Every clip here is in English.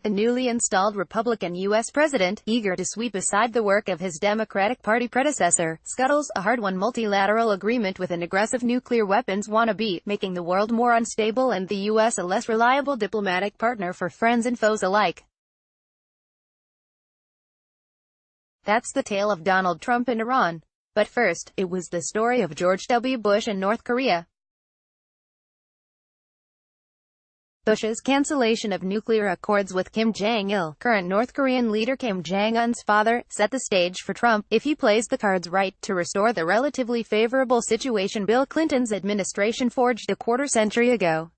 the newly installed Republican U.S. president, eager to sweep aside the work of his Democratic Party predecessor, scuttles a hard-won multilateral agreement with an aggressive nuclear weapons wannabe, making the world more unstable and the U.S. a less reliable diplomatic partner for friends and foes alike. That's the tale of Donald Trump and Iran. But first, it was the story of George W. Bush and North Korea. Bush's cancellation of nuclear accords with Kim Jong-il, current North Korean leader Kim Jong-un's father, set the stage for Trump, if he plays the cards right, to restore the relatively favorable situation Bill Clinton's administration forged a quarter-century ago.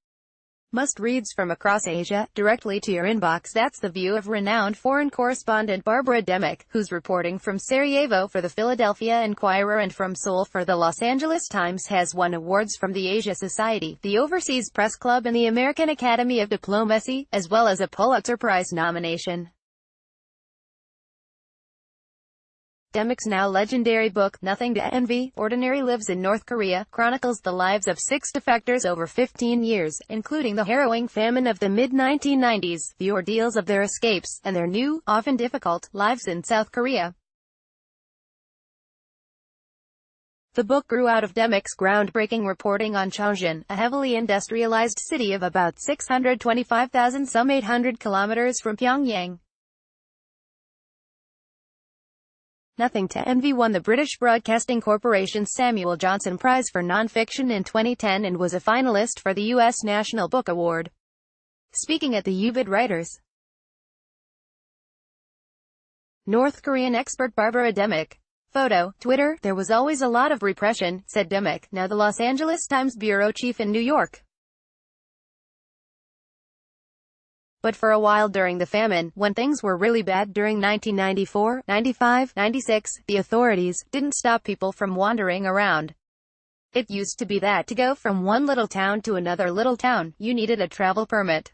Must-reads from across Asia, directly to your inbox. That's the view of renowned foreign correspondent Barbara Demick, who's reporting from Sarajevo for the Philadelphia Inquirer and from Seoul for the Los Angeles Times, has won awards from the Asia Society, the Overseas Press Club and the American Academy of Diplomacy, as well as a Pulitzer Prize nomination. Demick's now legendary book, Nothing to Envy, Ordinary Lives in North Korea, chronicles the lives of 6 defectors over 15 years, including the harrowing famine of the mid-1990s, the ordeals of their escapes, and their new, often difficult, lives in South Korea. The book grew out of Demick's groundbreaking reporting on Chongqing, a heavily industrialized city of about 625,000 some 800 kilometers from Pyongyang. Nothing to Envy won the British Broadcasting Corporation's Samuel Johnson Prize for Nonfiction in 2010 and was a finalist for the U.S. National Book Award. Speaking at the UVid Writers' North Korean expert Barbara Demick. Photo, Twitter, there was always a lot of repression, said Demick, now the Los Angeles Times bureau chief in New York. But for a while during the famine, when things were really bad during 1994, 95, 96, the authorities didn't stop people from wandering around. It used to be that to go from one little town to another little town, you needed a travel permit.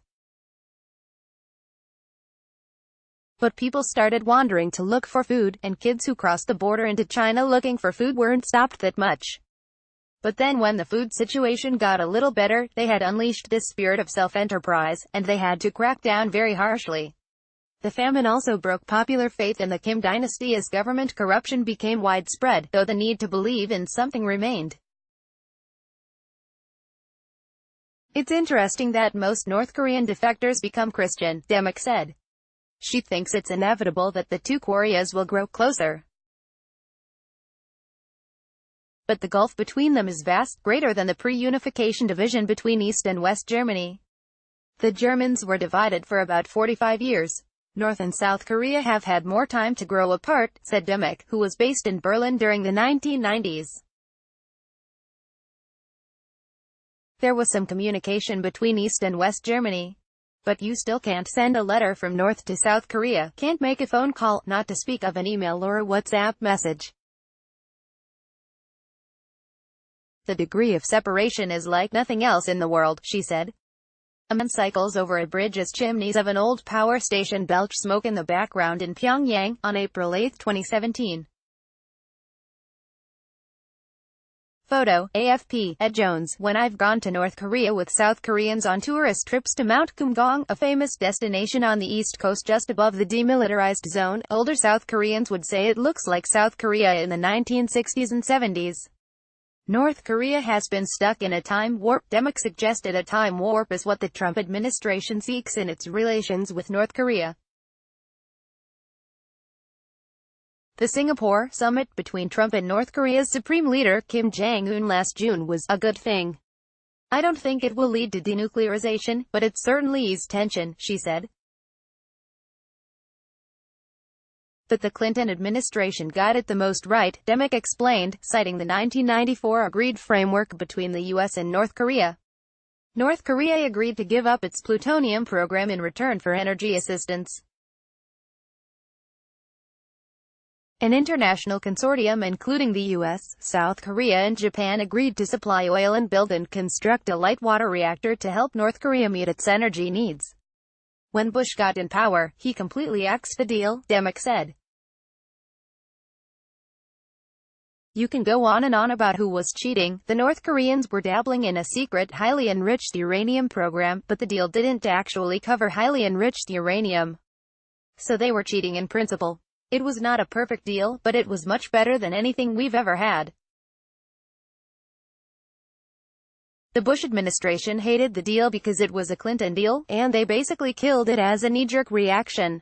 But people started wandering to look for food, and kids who crossed the border into China looking for food weren't stopped that much. But then when the food situation got a little better, they had unleashed this spirit of self-enterprise, and they had to crack down very harshly. The famine also broke popular faith in the Kim dynasty as government corruption became widespread, though the need to believe in something remained. It's interesting that most North Korean defectors become Christian, Demick said. She thinks it's inevitable that the two Koreas will grow closer. But the gulf between them is vast, greater than the pre-unification division between East and West Germany. The Germans were divided for about 45 years. North and South Korea have had more time to grow apart, said Demick, who was based in Berlin during the 1990s. There was some communication between East and West Germany. But you still can't send a letter from North to South Korea, can't make a phone call, not to speak of an email or a WhatsApp message. The degree of separation is like nothing else in the world, she said. A man cycles over a bridge as chimneys of an old power station belch smoke in the background in Pyongyang, on April 8, 2017. Photo, AFP, Ed Jones. When I've gone to North Korea with South Koreans on tourist trips to Mount Kumgang, a famous destination on the east coast just above the demilitarized zone, older South Koreans would say it looks like South Korea in the 1960s and 70s. North Korea has been stuck in a time warp. Demick suggested a time warp is what the Trump administration seeks in its relations with North Korea. The Singapore summit between Trump and North Korea's Supreme Leader Kim Jong-un last June was a good thing. I don't think it will lead to denuclearization, but it certainly eased tension, she said. But the Clinton administration got it the most right, Demick explained, citing the 1994 agreed framework between the U.S. and North Korea. North Korea agreed to give up its plutonium program in return for energy assistance. An international consortium including the U.S., South Korea and Japan agreed to supply oil and build and construct a light water reactor to help North Korea meet its energy needs. When Bush got in power, he completely axed the deal, Demick said. You can go on and on about who was cheating. The North Koreans were dabbling in a secret, highly enriched uranium program, but the deal didn't actually cover highly enriched uranium. So they were cheating in principle. It was not a perfect deal, but it was much better than anything we've ever had. The Bush administration hated the deal because it was a Clinton deal, and they basically killed it as a knee-jerk reaction.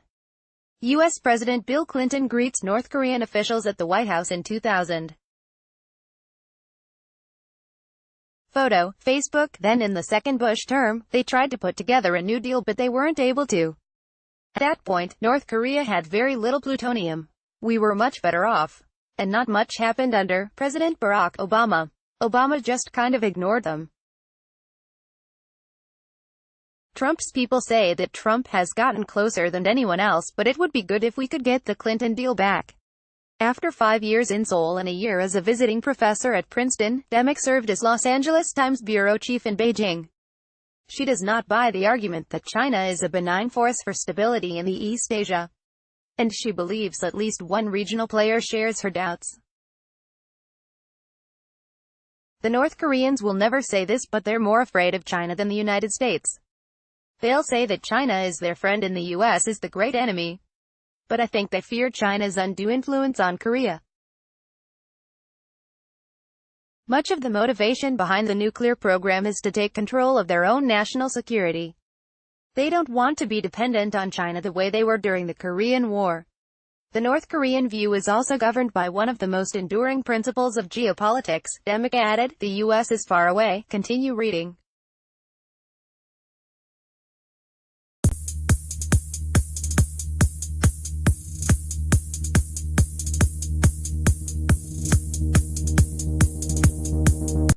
U.S. President Bill Clinton greets North Korean officials at the White House in 2000. Photo, Facebook. Then in the second Bush term, they tried to put together a new deal but they weren't able to. At that point, North Korea had very little plutonium. We were much better off. And not much happened under President Barack Obama. Obama just kind of ignored them. Trump's people say that Trump has gotten closer than anyone else, but it would be good if we could get the Clinton deal back. After 5 years in Seoul and a year as a visiting professor at Princeton, Demick served as Los Angeles Times bureau chief in Beijing. She does not buy the argument that China is a benign force for stability in the East Asia. And she believes at least one regional player shares her doubts. The North Koreans will never say this, but they're more afraid of China than the United States. They'll say that China is their friend and the US is the great enemy. But I think they fear China's undue influence on Korea. Much of the motivation behind the nuclear program is to take control of their own national security. They don't want to be dependent on China the way they were during the Korean War. The North Korean view is also governed by one of the most enduring principles of geopolitics. Demick added, the US is far away. Continue reading.